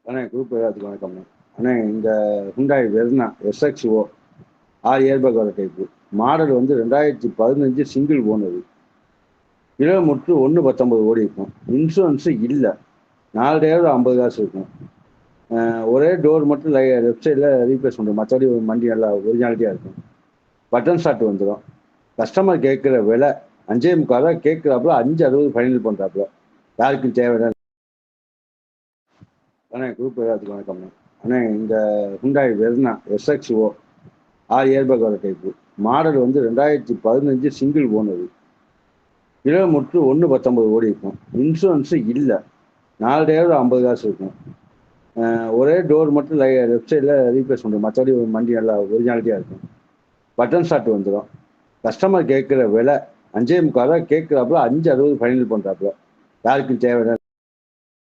அண்ணே குரூப் எல்லாத்துக்கும் வணக்கம்ண்ணே. அண்ணே இந்த ஹுண்டாய் வெர்னா எஸ்எக்ஸ்ஓ 6 ஏர்பேக் வர டைப்பு மாடல் வந்து 2015 சிங்கிள் ஓனர். கிலோமீட்டர் 1.19 ஓடி இருக்கும். இன்சூரன்ஸு இல்லை. 4 டயர் 50 காசு இருக்கும். ஒரே டோர் மட்டும் லெஃப்ட் சைடில் ரீப்ளேஸ் பண்ணுறோம். மற்றபடி வண்டி நல்லா ஒரிஜினாலிட்டியாக இருக்கும். பட்டன் ஸ்டார்ட் வந்துடும். கஸ்டமர் கேட்குற விலை 5.25 கேட்குறாப்புல 5.60 ஃபைனல் பண்ணுறாப்புல. யாருக்கும் தேவையான அண்ணே குரூப் எல்லாத்துக்கும் வணக்கம்ண்ணே. அண்ணே இந்த ஹுண்டாய் வெர்னா எஸ்எக்ஸ்ஓ 6 ஏர்பேக் வர டைப்பு மாடல் வந்து 2015 சிங்கிள் ஓனர். கிலோமீட்டர் 1.19 ஓடி இருக்கும். இன்சூரன்ஸு இல்லை. 4 டயர் 50 காசு இருக்கும். ஒரே டோர் மட்டும் லெஃப்ட் சைடில் ரீப்ளேஸ் பண்ணுறோம். மற்றபடி வண்டி நல்லா ஒரிஜினாலிட்டியாக இருக்கும். பட்டன் ஸ்டார்ட் வந்துடும். கஸ்டமர் கேட்குற விலை 5.25 கேட்குறாப்புல 5.60 ஃபைனல் பண்ணுறாப்புல. யாருக்கும் தேவையான